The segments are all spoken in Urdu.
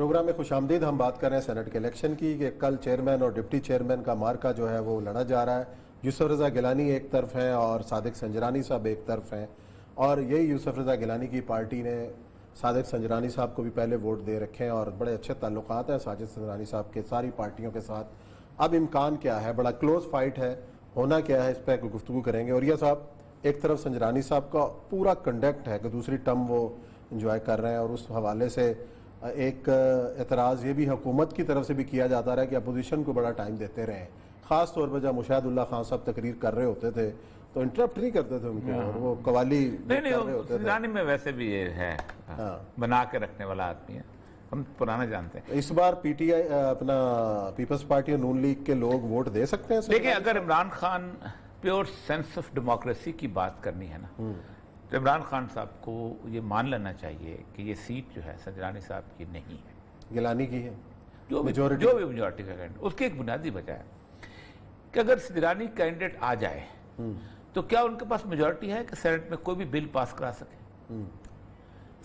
پروگرام میں خوش آمدید. ہم بات کر رہے ہیں سینٹ کے الیکشن کی کہ کل چیئرمین اور ڈپٹی چیئرمین کا مارکا جو ہے وہ لڑا جا رہا ہے. یوسف رضا گیلانی ایک طرف ہیں اور صادق سنجرانی صاحب ایک طرف ہیں, اور یہی یوسف رضا گیلانی کی پارٹی نے صادق سنجرانی صاحب کو بھی پہلے ووٹ دے رکھے ہیں اور بڑے اچھے تعلقات ہیں صادق سنجرانی صاحب کے ساری پارٹیوں کے ساتھ. اب امکان کیا ہے, بڑا کلوز فائٹ ہے, ہونا کیا ہے, اس پہ گفتگو کریں گے. اور یہ صاحب ایک طرف سنجرانی صاحب کا پورا کنڈکٹ ہے کہ دوسری ٹرم وہ انجوائے کر رہے ہیں, اور اس حوالے سے ایک اعتراض یہ بھی حکومت کی طرف سے بھی کیا جاتا رہا کہ اپوزیشن کو بڑا ٹائم دیتے رہیں, خاص طور پر جب مشاہد اللہ خان صاحب تقریر کر رہے ہوتے تھے تو انٹرپٹ نہیں کرتے تھے ان کو, اور وہ قوالی کر رہے ہوتے تھے. سنجرانی میں ویسے بھی یہ ہے, بنا کے رکھنے والا آدمی ہے, ہم پرانا جانتے ہیں. اس بار پی ٹی آئی اپنا پیپلز پارٹی اور نون لیگ کے لوگ ووٹ دے سکتے ہیں. دیکھیں, اگر Imran Khan pure sense of democracy کی بات کرنی ہے نا, تو عمران خان صاحب کو یہ مان لینا چاہیے کہ یہ سیٹ جو ہے سنجرانی صاحب کی نہیں ہے, گیلانی کی ہے, جو بھی میجورٹی کا کینڈیڈیٹ. اس کی ایک بنیادی وجہ ہے کہ اگر سنجرانی کینڈیڈیٹ آ جائے تو کیا ان کے پاس میجورٹی ہے کہ سینٹ میں کوئی بھی بل پاس کرا سکے؟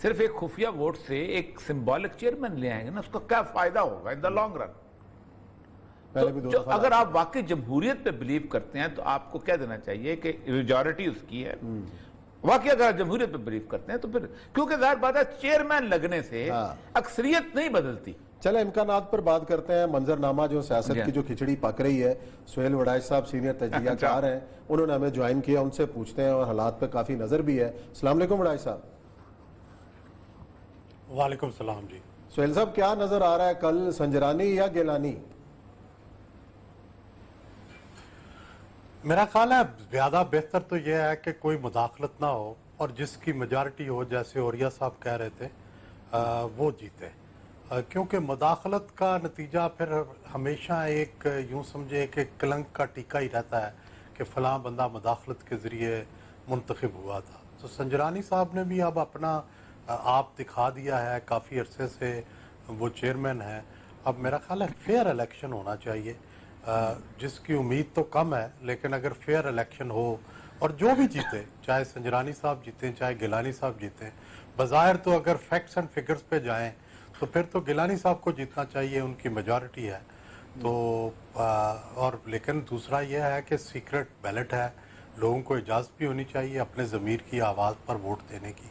صرف ایک خفیہ ووٹ سے ایک سمبولک چیئرمین لے آئیں گے نا, اس کا کیا فائدہ ہوگا ان دا لانگ رن؟ اگر آپ واقعی جمہوریت پہ بلیو کرتے ہیں تو آپ کو کہہ دینا چاہیے کہ میجورٹی اس کی ہے. واقعی اگر جمہوریت پہ بلیو کرتے ہیں تو پھر, کیونکہ ظاہر بات ہے چیئرمین لگنے سے اکثریت نہیں بدلتی. چلے امکانات پر بات کرتے ہیں. منظرنامہ جو سیاست کی جو کھچڑی پک رہی ہے, سہیل وڑائچ صاحب سینئر تجزیہ کار ہیں, انہوں نے ہمیں جوائن کیا, ان سے پوچھتے ہیں, اور حالات پہ کافی نظر بھی ہے. السلام علیکم وڑائچ صاحب. وعلیکم السلام جی. سہیل صاحب, کیا نظر آ رہا ہے کل, سنجرانی یا گیلانی؟ میرا خیال ہے زیادہ بہتر تو یہ ہے کہ کوئی مداخلت نہ ہو اور جس کی میجارٹی ہو, جیسے اوریا صاحب کہہ رہے تھے, وہ جیتے. کیونکہ مداخلت کا نتیجہ پھر ہمیشہ ایک یوں سمجھے کہ کلنک کا ٹیکہ ہی رہتا ہے کہ فلاں بندہ مداخلت کے ذریعے منتخب ہوا تھا. تو سنجرانی صاحب نے بھی اب اپنا آپ دکھا دیا ہے, کافی عرصے سے وہ چیئرمین ہیں. اب میرا خیال ہے فیئر الیکشن ہونا چاہیے, جس کی امید تو کم ہے, لیکن اگر فیئر الیکشن ہو اور جو بھی جیتے, چاہے سنجرانی صاحب جیتے چاہے گیلانی صاحب جیتے, بظاہر تو اگر فیکٹس اینڈ فگرز پہ جائیں تو پھر تو گیلانی صاحب کو جیتنا چاہیے, ان کی میجارٹی ہے تو. اور لیکن دوسرا یہ ہے کہ سیکرٹ بیلٹ ہے, لوگوں کو اجازت بھی ہونی چاہیے اپنے ضمیر کی آواز پر ووٹ دینے کی.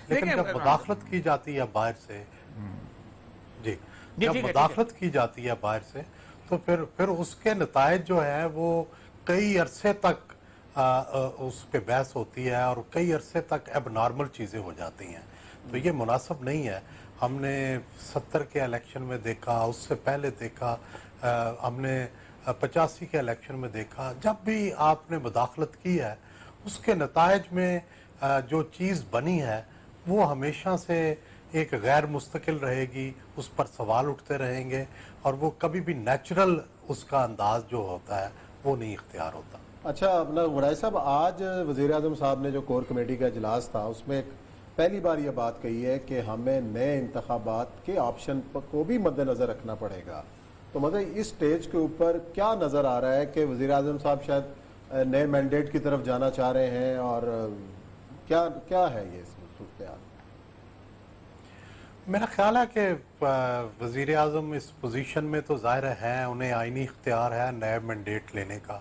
لیکن جب مداخلت کی جاتی ہے باہر سے, جب مداخلت کی جاتی ہے باہر سے, تو پھر اس کے نتائج جو ہیں وہ کئی عرصے تک اس پہ بحث ہوتی ہے اور کئی عرصے تک اب نارمل چیزیں ہو جاتی ہیں. تو یہ مناسب نہیں ہے. ہم نے 70 کے الیکشن میں دیکھا, اس سے پہلے دیکھا, ہم نے 85 کے الیکشن میں دیکھا, جب بھی آپ نے مداخلت کی ہے اس کے نتائج میں جو چیز بنی ہے وہ ہمیشہ سے ایک غیر مستقل رہے گی, اس پر سوال اٹھتے رہیں گے, اور وہ کبھی بھی نیچرل اس کا انداز جو ہوتا ہے وہ نہیں اختیار ہوتا. اچھا اپنا وڑائچ صاحب, آج وزیر اعظم صاحب نے جو کور کمیٹی کا اجلاس تھا اس میں پہلی بار یہ بات کہی ہے کہ ہمیں نئے انتخابات کے آپشن کو بھی مد نظر رکھنا پڑے گا. تو مطلب اس سٹیج کے اوپر کیا نظر آ رہا ہے کہ وزیر اعظم صاحب شاید نئے مینڈیٹ کی طرف جانا چاہ رہے ہیں, اور کیا ہے یہ صورتحال؟ میرا خیال ہے کہ وزیر اعظم اس پوزیشن میں تو ظاہر ہے, انہیں آئینی اختیار ہے نئے مینڈیٹ لینے کا,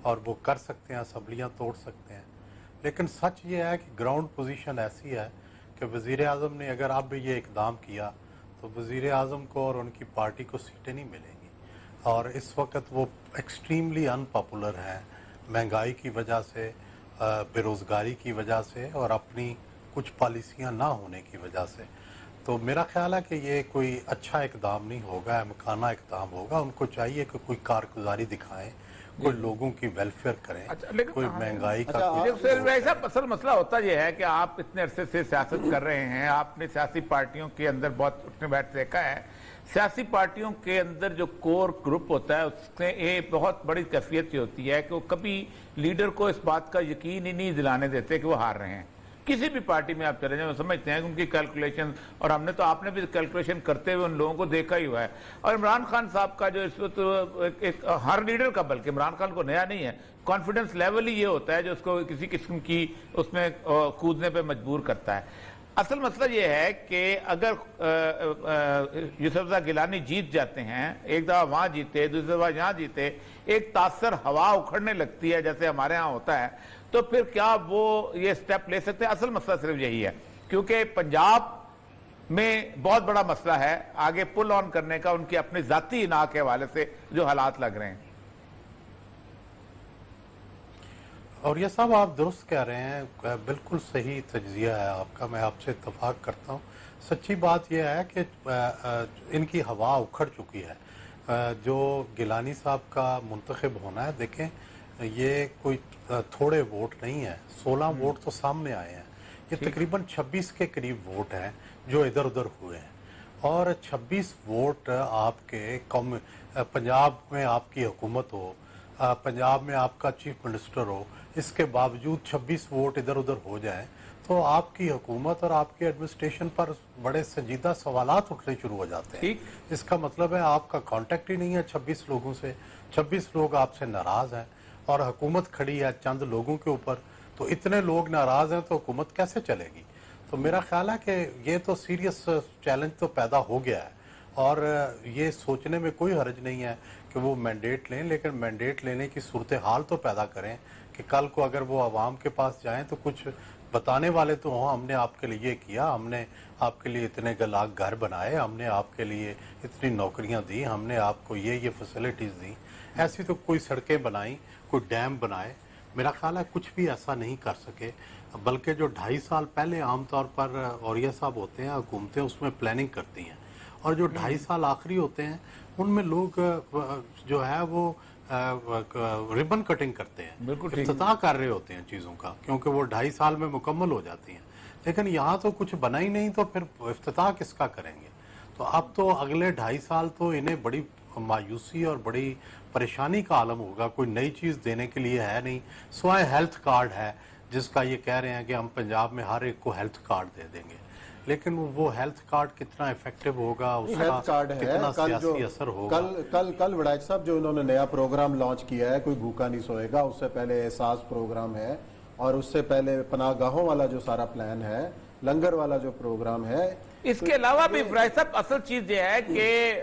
اور وہ کر سکتے ہیں, اسمبلیاں توڑ سکتے ہیں. لیکن سچ یہ ہے کہ گراؤنڈ پوزیشن ایسی ہے کہ وزیر اعظم نے اگر اب یہ اقدام کیا تو وزیر اعظم کو اور ان کی پارٹی کو سیٹیں نہیں ملیں گی, اور اس وقت وہ ایکسٹریملی ان پاپولر ہیں مہنگائی کی وجہ سے, بے روزگاری کی وجہ سے, اور اپنی کچھ پالیسیاں نہ ہونے کی وجہ سے. تو میرا خیال ہے کہ یہ کوئی اچھا اقدام نہیں ہوگا, امکانہ اقدام ہوگا. ان کو چاہیے کہ کوئی کارگزاری دکھائیں, کوئی لوگوں کی ویلفیئر کریں, کوئی مہنگائی کا. اصل مسئلہ ہوتا یہ ہے کہ آپ اتنے عرصے سے سیاست کر رہے ہیں, آپ نے سیاسی پارٹیوں کے اندر بہت اٹھنے بیٹھ دیکھا ہے. سیاسی پارٹیوں کے اندر جو کور گروپ ہوتا ہے اس میں ایک بہت بڑی کیفیت یہ ہوتی ہے کہ وہ کبھی لیڈر کو اس بات کا یقین ہی نہیں دلانے دیتے کہ وہ ہار رہے ہیں. کسی بھی پارٹی میں آپ چلے جائیں, وہ سمجھتے ہیں کہ ان کی کیلکولیشن, اور ہم نے تو آپ نے بھی کیلکولیشن کرتے ہوئے ان لوگوں کو دیکھا ہی ہوا ہے. اور عمران خان صاحب کا جو اس وقت ایک ہر لیڈر کا, بلکہ عمران خان کو نیا نہیں ہے, کانفیڈنس لیول ہی یہ ہوتا ہے جو اس کو کسی قسم کی اس میں کودنے پہ مجبور کرتا ہے. اصل مسئلہ یہ ہے کہ اگر یوسف رضا گیلانی جیت جاتے ہیں، ایک دفعہ وہاں جیتے، دوسری دفعہ یہاں جیتے، ایک تاثر ہوا اکھڑنے لگتی ہے جیسے ہمارے ہاں ہوتا ہے، تو پھر کیا وہ یہ سٹیپ لے سکتے ہیں؟ اصل مسئلہ صرف یہی ہے، کیونکہ پنجاب میں بہت بڑا مسئلہ ہے آگے پل آن کرنے کا، ان کی اپنی ذاتی اناء کے حوالے سے جو حالات لگ رہے ہیں۔ اور یہ صاحب آپ درست کہہ رہے ہیں، بالکل صحیح تجزیہ ہے آپ کا، میں آپ سے اتفاق کرتا ہوں۔ سچی بات یہ ہے کہ ان کی ہوا اکھڑ چکی ہے۔ جو گیلانی صاحب کا منتخب ہونا ہے، دیکھیں یہ کوئی تھوڑے ووٹ نہیں ہیں، 16 ووٹ تو سامنے آئے ہیں، یہ تقریباً 26 کے قریب ووٹ ہیں جو ادھر ادھر ہوئے ہیں، اور 26 ووٹ آپ کے پنجاب میں آپ کی حکومت ہو، پنجاب میں آپ کا چیف منسٹر ہو، اس کے باوجود 26 ووٹ ادھر ادھر ہو جائیں تو آپ کی حکومت اور آپ کی ایڈمنسٹریشن پر بڑے سنجیدہ سوالات اٹھنے شروع ہو جاتے ہیں۔ اس کا مطلب ہے آپ کا کانٹیکٹ ہی نہیں ہے 26 لوگوں سے، 26 لوگ آپ سے ناراض ہیں، اور حکومت کھڑی ہے چند لوگوں کے اوپر، تو اتنے لوگ ناراض ہیں تو حکومت کیسے چلے گی؟ تو میرا خیال ہے کہ یہ تو سیریس چیلنج تو پیدا ہو گیا ہے، اور یہ سوچنے میں کوئی حرج نہیں ہے کہ وہ مینڈیٹ لیں، لیکن مینڈیٹ لینے کی صورتحال تو پیدا کریں کہ کل کو اگر وہ عوام کے پاس جائیں تو کچھ بتانے والے تو ہوں، ہم نے آپ کے لیے یہ کیا، ہم نے آپ کے لیے اتنے گلاک گھر بنائے، ہم نے آپ کے لیے اتنی نوکریاں دی، ہم نے آپ کو یہ فیسلٹیز دی، ایسی تو کوئی سڑکیں بنائیں، کوئی ڈیم بنائے۔ میرا خیال ہے کچھ بھی ایسا نہیں کر سکے، بلکہ جو 2.5 سال پہلے عام طور پر اوریہ صاحب ہوتے ہیں، حکومتیں اس میں پلاننگ کرتی ہیں، اور جو 2.5 سال آخری ہوتے ہیں ان میں لوگ جو ہے وہ ریبن کٹنگ کرتے ہیں، افتتاح کر رہے ہوتے ہیں چیزوں کا، کیونکہ وہ 2.5 سال میں مکمل ہو جاتی ہیں، لیکن یہاں تو کچھ بنا ہی نہیں، تو پھر افتتاح کس کا کریں گے؟ تو اب تو اگلے 2.5 سال تو انہیں بڑی مایوسی اور بڑی پریشانی کا عالم ہوگا، کوئی نئی چیز دینے کے لیے ہے نہیں، سوائے ہیلتھ کارڈ ہے جس کا یہ کہہ رہے ہیں کہ ہم پنجاب میں ہر ایک کو ہیلتھ کارڈ دے دیں گے، لیکن وہ ہیلتھ کارڈ کتنا افیکٹو ہوگا، اس کا کتنا سیاسی اثر ہوگا؟ کل وڑائک صاحب جو انہوں نے نیا پروگرام لانچ کیا ہے، کوئی بھوکا نہیں سوئے گا، اس سے پہلے احساس پروگرام ہے، اور اس سے پہلے پناہ گاہوں والا جو سارا پلان ہے، لنگر والا جو پروگرام ہے، اس کے علاوہ بھی وڑائک صاحب اصل چیز یہ ہے کہ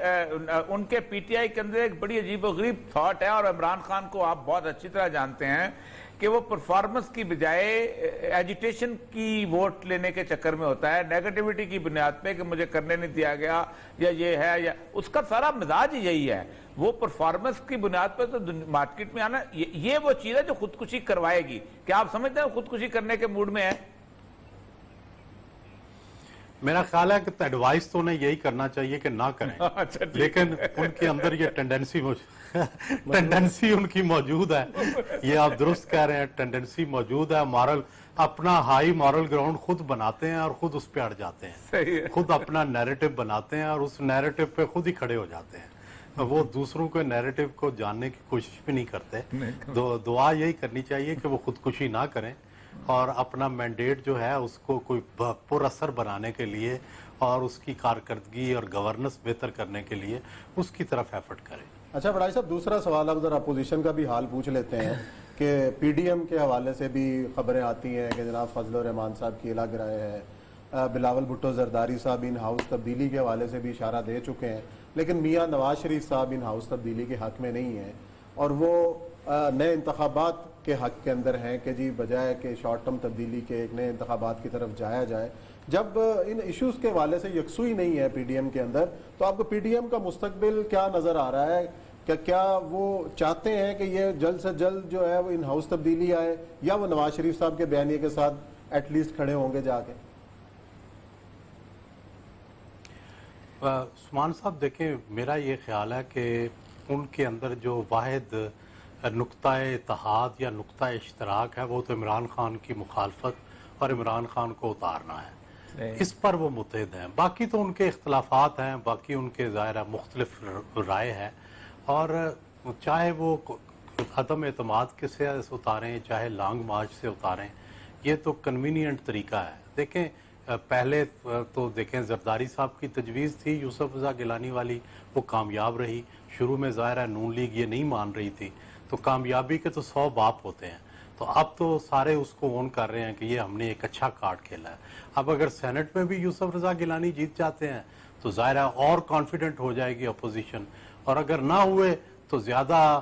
ان کے پی ٹی آئی کے اندر ایک بڑی عجیب و غریب تھاٹ ہے، اور عمران خان کو آپ بہت اچھی طرح جانتے ہیں کہ وہ پرفارمنس کی بجائے ایجیٹیشن کی ووٹ لینے کے چکر میں ہوتا ہے، نیگیٹیوٹی کی بنیاد پہ کہ مجھے کرنے نہیں دیا گیا، یا یہ ہے، یا اس کا سارا مزاج ہی یہی ہے، وہ پرفارمنس کی بنیاد پہ تو مارکیٹ میں آنا، یہ وہ چیز ہے جو خودکشی کروائے گی۔ کیا آپ سمجھتے ہیں خودکشی کرنے کے موڈ میں ہے؟ میرا خیال ہے کہ ایڈوائس تو انہیں یہی کرنا چاہیے کہ نہ کریں، لیکن ان کے اندر یہ ٹینڈنسی ان کی موجود ہے، یہ آپ درست کہہ رہے ہیں، ٹینڈنسی موجود ہے، مارل اپنا ہائی مارل گراؤنڈ خود بناتے ہیں اور خود اس پہ اڑ جاتے ہیں، خود اپنا نیریٹو بناتے ہیں اور اس نیریٹو پہ خود ہی کھڑے ہو جاتے ہیں، وہ دوسروں کے نیریٹو کو جاننے کی کوشش بھی نہیں کرتے۔ دعا یہی کرنی چاہیے کہ وہ خودکشی نہ کریں، اور اپنا مینڈیٹ جو ہے اس کو کوئی پر اثر بنانے کے لیے اور اس کی کارکردگی اور گورننس بہتر کرنے کے لیے اس کی طرف ایفرٹ کریں۔ اچھا وڑائک صاحب، دوسرا سوال اب ذرا اپوزیشن کا بھی حال پوچھ لیتے ہیں کہ پی ڈی ایم کے حوالے سے بھی خبریں آتی ہیں کہ جناب فضل الرحمان صاحب کی الگ رائے ہے، بلاول بھٹو زرداری صاحب ان ہاؤس تبدیلی کے حوالے سے بھی اشارہ دے چکے ہیں، لیکن میاں نواز شریف صاحب ان ہاؤس تبدیلی کے حق میں نہیں ہیں، اور وہ نئے انتخابات کے حق کے اندر ہیں کہ جی بجائے کہ شارٹ ٹرم تبدیلی کے ایک نئے انتخابات کی طرف جایا جائے۔ جب ان ایشوز کے حوالے سے یکسوئی نہیں ہے پی ڈی ایم کے اندر، تو آپ کو پی ڈی ایم کا مستقبل کیا نظر آ رہا ہے؟ کیا وہ چاہتے ہیں کہ یہ جلد سے جلد جو ہے وہ ان ہاؤس تبدیلی آئے، یا وہ نواز شریف صاحب کے بیانیے کے ساتھ ایٹ لیسٹ کھڑے ہوں گے جا کے؟ عثمان صاحب دیکھیں، میرا یہ خیال ہے کہ ان کے اندر جو واحد نقطہ اتحاد یا نقطہ اشتراک ہے وہ تو عمران خان کی مخالفت اور عمران خان کو اتارنا ہے، اس پر وہ متحد ہیں، باقی تو ان کے اختلافات ہیں، باقی ان کے ظاہر مختلف رائے ہے، اور چاہے وہ عدم اعتماد سے اتاریں چاہے لانگ مارچ سے اتاریں، یہ تو کنوینینٹ طریقہ ہے۔ دیکھیں پہلے تو دیکھیں زرداری صاحب کی تجویز تھی یوسف رضا گیلانی والی، وہ کامیاب رہی، شروع میں ظاہر ہے نون لیگ یہ نہیں مان رہی تھی، تو کامیابی کے تو 100 باپ ہوتے ہیں، تو اب تو سارے اس کو اون کر رہے ہیں کہ یہ ہم نے ایک اچھا کارڈ کھیلا ہے. اب اگر سینٹ میں بھی یوسف رضا گیلانی جیت جاتے ہیں تو ظاہر ہے اور کانفیڈنٹ ہو جائے گی اپوزیشن, اور اگر نہ ہوئے تو زیادہ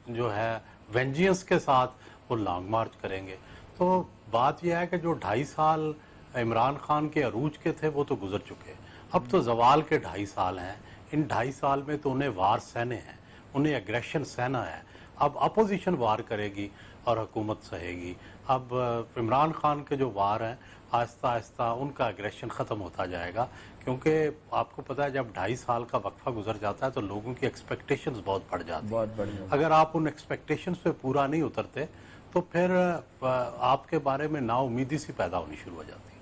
جو ہے وینجینس کے ساتھ وہ لانگ مارچ کریں گے. تو بات یہ ہے کہ جو 2.5 سال عمران خان کے عروج کے تھے وہ تو گزر چکے, اب تو زوال کے 2.5 سال ہیں. ان 2.5 سال میں تو انہیں وار سہنے ہیں, انہیں اگریشن سہنا ہے. اب اپوزیشن وار کرے گی اور حکومت سہے گی. اب عمران خان کے جو وار ہیں آہستہ آہستہ ان کا اگریشن ختم ہوتا جائے گا, کیونکہ آپ کو پتا ہے جب 2.5 سال کا وقفہ گزر جاتا ہے تو لوگوں کی ایکسپیکٹیشنز بہت بڑھ جاتی ہیں. اگر آپ ان ایکسپیکٹیشنز پہ پورا نہیں اترتے تو پھر آپ کے بارے میں نا امیدی سی پیدا ہونی شروع ہو جاتی ہے.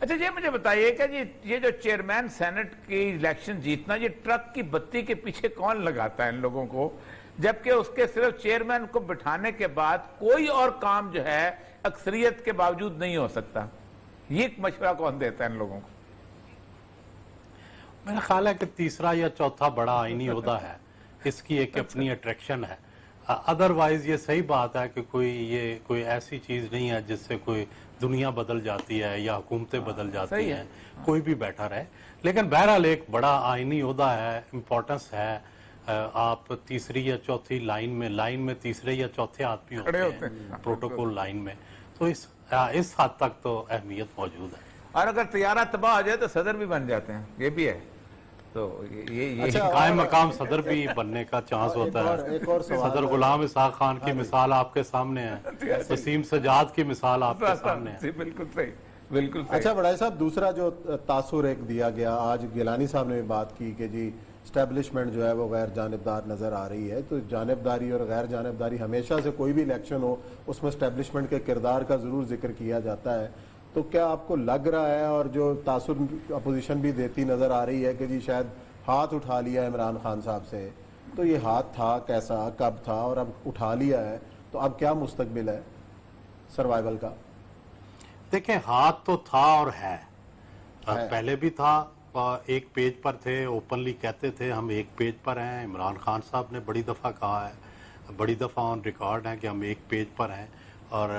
اچھا یہ مجھے بتائیے کہ یہ جو چیئرمین سینٹ کی الیکشن جیتنا, یہ ٹرک کی بتی کے پیچھے کون لگاتا ہے ان لوگوں کو, جبکہ اس کے صرف چیئرمین کو بٹھانے کے بعد کوئی اور کام جو ہے اکثریت کے باوجود نہیں ہو سکتا؟ یہ مشورہ کون دیتا ہے ان لوگوں کو؟ میرا خیال ہے کہ تیسرا یا چوتھا بڑا آئینی عہدہ ہے, اس کی ایک اپنی اٹریکشن ہے. ادروائز یہ صحیح بات ہے کہ کوئی ایسی چیز نہیں ہے جس سے کوئی دنیا بدل جاتی ہے یا حکومتیں بدل جاتی ہیں, کوئی بھی بیٹھا رہے. لیکن بہرحال ایک بڑا آئینی عہدہ ہے, امپورٹنس ہے. آپ تیسری یا چوتھی لائن میں تیسرے یا چوتھے آدمی ہوتے ہیں پروٹوکول لائن میں, تو اس حد تک تو اہمیت موجود ہے. اور اگر طیارہ تباہ ہو جائے تو صدر بھی بن جاتے ہیں, یہ بھی ہے. تو یہ قائم مقام صدر بھی بننے کا چانس ہوتا ہے. صدر غلام اسحاق خان کی مثال آپ کے سامنے ہے, وسیم سجاد کی مثال آپ کے سامنے ہے. بالکل صحیح, بالکل صحیح. اچھا بڑائی صاحب, دوسرا جو تاثر ایک دیا گیا, آج گیلانی صاحب نے بھی بات کی کہ جی اسٹیبلشمنٹ جو ہے وہ غیر جانبدار نظر آ رہی ہے. تو جانبداری اور غیر جانبداری ہمیشہ سے کوئی بھی الیکشن ہو اس میں اسٹیبلشمنٹ کے کردار کا ضرور ذکر کیا جاتا ہے. تو کیا آپ کو لگ رہا ہے, اور جو تاثر اپوزیشن بھی دیتی نظر آ رہی ہے کہ جی شاید ہاتھ اٹھا لیا عمران خان صاحب سے, تو یہ ہاتھ تھا کیسا, کب تھا, اور اب اٹھا لیا ہے تو اب کیا مستقبل ہے سروائیول کا؟ دیکھیں ہاتھ تو تھا اور ہے, پہلے بھی تھا, ایک پیج پر تھے, اوپنلی کہتے تھے ہم ایک پیج پر ہیں. عمران خان صاحب نے بڑی دفعہ کہا ہے, بڑی دفعہ آن ریکارڈ ہے کہ ہم ایک پیج پر ہیں اور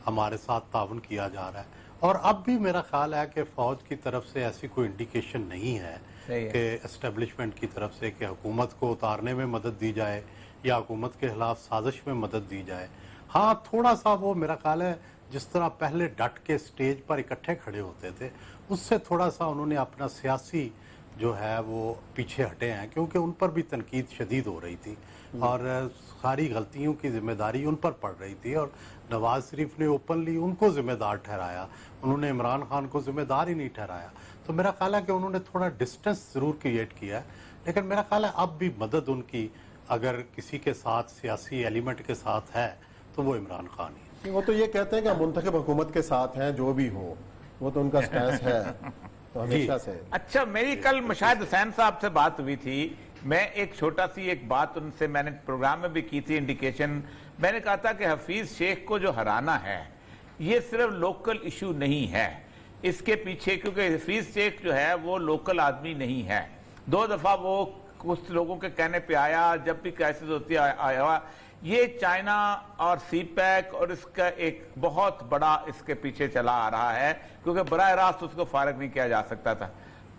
ہمارے ساتھ تعاون کیا جا رہا ہے. اور اب بھی میرا خیال ہے کہ فوج کی طرف سے ایسی کوئی انڈیکیشن نہیں ہے کہ اسٹیبلشمنٹ کی طرف سے کہ حکومت کو اتارنے میں مدد دی جائے یا حکومت کے خلاف سازش میں مدد دی جائے. ہاں تھوڑا سا وہ میرا خیال ہے جس طرح پہلے ڈٹ کے سٹیج پر اکٹھے کھڑے ہوتے تھے, اس سے تھوڑا سا انہوں نے اپنا سیاسی جو ہے وہ پیچھے ہٹے ہیں, کیونکہ ان پر بھی تنقید شدید ہو رہی تھی اور ساری غلطیوں کی ذمہ داری ان پر پڑ رہی تھی. اور نواز شریف نے اوپنلی ان کو ذمہ دار ٹھہرایا, انہوں نے عمران خان کو ذمہ دار ہی نہیں ٹھہرایا. تو میرا خیال ہے کہ انہوں نے تھوڑا ڈسٹنس ضرور کریٹ کیا ہے, لیکن میرا خیال ہے اب بھی مدد ان کی اگر کسی کے ساتھ سیاسی ایلیمنٹ کے ساتھ ہے تو وہ عمران خان ہی. وہ تو یہ کہتے ہیں کہ منتخب حکومت کے ساتھ ہیں جو بھی ہو, وہ تو ان کا سٹینس ہے تو ہمیشہ سے. اچھا میری کل مشاہد حسین صاحب سے بات ہوئی تھی, میں ایک چھوٹا سی ایک بات ان سے میں نے پروگرام میں بھی کی تھی, انڈیکیشن. میں نے کہا تھا کہ حفیظ شیخ کو جو ہرانا ہے یہ صرف لوکل ایشو نہیں ہے, اس کے پیچھے کیونکہ حفیظ شیخ جو ہے وہ لوکل آدمی نہیں ہے. 2 دفعہ وہ کچھ لوگوں کے کہنے پہ آیا, جب بھی کرائسس ہوتی ہے آیا. یہ چائنا اور سی پیک اور اس کا ایک بہت بڑا اس کے پیچھے چلا آ رہا ہے, کیونکہ براہ راست اس کو فارغ نہیں کیا جا سکتا تھا.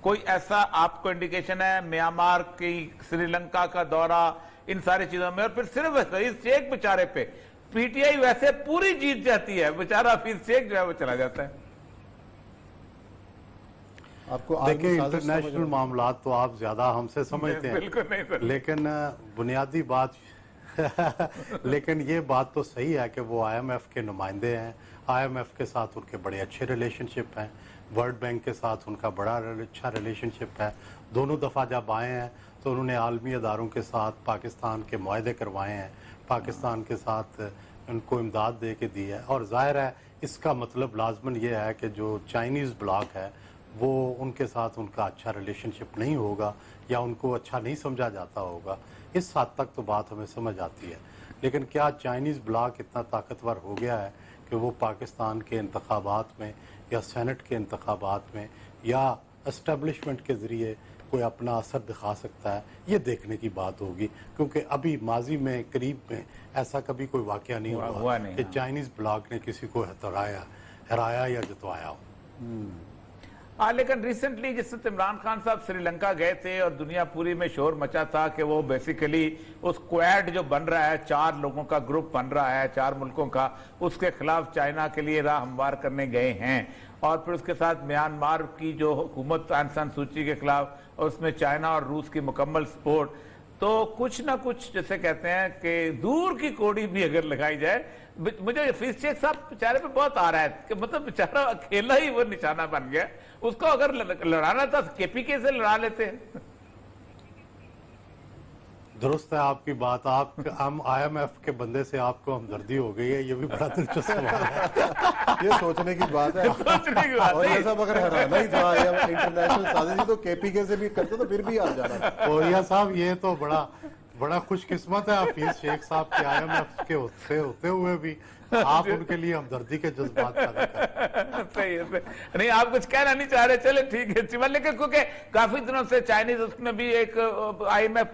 کوئی ایسا آپ کو انڈیکیشن ہے میانمار کی, سری لنکا کا دورہ, ان ساری چیزوں میں, اور پھر صرف حفیظ شیخ بیچارے پہ پی ٹی آئی ویسے پوری جیت جاتی ہے, بیچارہ حفیظ شیخ جو ہے وہ چلا جاتا ہے. آپ کو دیکھیں انٹرنیشنل معاملات تو آپ زیادہ ہم سے سمجھتے ہیں, بالکل نہیں سر, لیکن بنیادی بات لیکن یہ بات تو صحیح ہے کہ وہ آئی ایم ایف کے نمائندے ہیں, آئی ایم ایف کے ساتھ ان کے بڑے اچھے ریلیشن شپ ہیں, ورلڈ بینک کے ساتھ ان کا بڑا اچھا ریلیشن شپ ہے. دونوں دفعہ جب آئے ہیں تو انہوں نے عالمی اداروں کے ساتھ پاکستان کے معاہدے کروائے ہیں, پاکستان کے ساتھ ان کو امداد دے کے دی ہے. اور ظاہر ہے اس کا مطلب لازماً یہ ہے کہ جو چائنیز بلاک ہے وہ ان کے ساتھ ان کا اچھا ریلیشن شپ نہیں ہوگا یا ان کو اچھا نہیں سمجھا جاتا ہوگا. اس حد تک تو بات ہمیں سمجھ آتی ہے. لیکن کیا چائنیز بلاک اتنا طاقتور ہو گیا ہے کہ وہ پاکستان کے انتخابات میں یا سینٹ کے انتخابات میں یا اسٹیبلشمنٹ کے ذریعے کوئی اپنا اثر دکھا سکتا ہے، یہ دیکھنے کی بات ہوگی، کیونکہ ابھی ماضی میں قریب میں ایسا کبھی کوئی واقعہ نہیں ہوا نہیں، کہ چائنیز بلاک نے کسی کو ہرایا یا جتوایا ہو۔ ہاں لیکن ریسنٹلی جس وقت عمران خان صاحب سری لنکا گئے تھے اور دنیا پوری میں شور مچا تھا کہ وہ بیسیکلی اس کویڈ جو بن رہا ہے، 4 لوگوں کا گروپ بن رہا ہے 4 ملکوں کا، اس کے خلاف چائنا کے لیے راہ ہموار کرنے گئے ہیں، اور پھر اس کے ساتھ میانمار کی جو حکومت آنگ سان سوچی کے خلاف، اور اس میں چائنا اور روس کی مکمل سپورٹ، تو کچھ نہ کچھ جیسے کہتے ہیں کہ دور کی کوڑی بھی اگر لگائی جائے، مجھے حفیظ شیخ صاحب بیچارے پہ بہت آ رہا ہے کہ مطلب بیچارہ اکیلا ہی وہ نشانہ بن گیا، اس کو اگر لڑانا تھا کے پی کے سے لڑا لیتے ہیں۔ درست ہے آپ کی بات، ہم آئی ایم ایف کے بندے سے آپ کو ہمدردی ہو گئی ہے، یہ بھی بڑا دلچسپ سوال ہے۔ یہ سوچنے کی بات ہے، اور یہ سب اگر ہرانا ہی تھا یا انٹرنیشنل سازشی تو کے پی کے سے بھی کرتے تو پھر بھی آ جانا تھا۔ اوریا صاحب یہ تو بڑا خوش قسمت ہے حفیظ شیخ صاحب کے آئی ایم ایف کے ہوتے ہوئے بھی آپ ان کے لیے ہمدردی کے جذبات پیدا کریں۔ صحیح ہے، نہیں آپ کچھ کہنا نہیں چاہ رہے، چلے ٹھیک ہے، لیکن کیونکہ کافی دنوں سے چائنیز اس میں بھی ایک آئی ایم ایف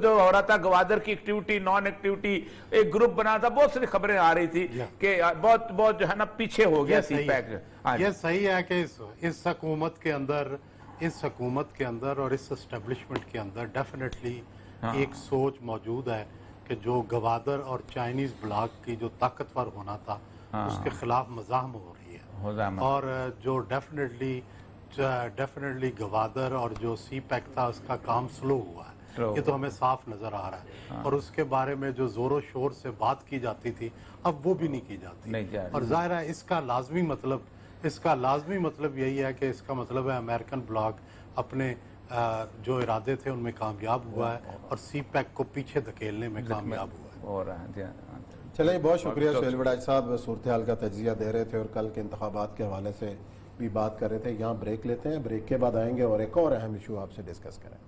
جو ہو رہا تھا، گوادر کی ایکٹیویٹی نان ایکٹیویٹی ایک گروپ بنا تھا، بہت ساری خبریں آ رہی تھی کہ بہت جو ہے نا پیچھے ہو گیا سی پیک۔ یہ صحیح ہے کہ اس حکومت کے اندر اور اس اسٹیبلشمنٹ کے اندر ڈیفینیٹلی ایک سوچ موجود ہے کہ جو گوادر اور چائنیز بلاک کی جو طاقتور ہونا تھا اس کے خلاف مزاحم ہو رہی ہے، اور جو ڈیفینیٹلی گوادر اور جو سی پیک تھا اس کا کام سلو ہوا ہے، یہ تو ہمیں صاف نظر آ رہا ہے، اور اس کے بارے میں جو زور و شور سے بات کی جاتی تھی اب وہ بھی نہیں کی جاتی، اور ظاہر ہے اس کا لازمی مطلب یہی ہے کہ اس کا مطلب ہے امریکن بلاک اپنے جو ارادے تھے ان میں کامیاب ہوا ہے اور سی پیک کو پیچھے دھکیلنے میں کامیاب ہوا ہے۔ چلیں بہت شکریہ سہیل وڈاج صاحب، صورتحال کا تجزیہ دے رہے تھے اور کل کے انتخابات کے حوالے سے بھی بات کر رہے تھے۔ یہاں بریک لیتے ہیں، بریک کے بعد آئیں گے اور ایک اور اہم ایشو آپ سے ڈسکس کریں۔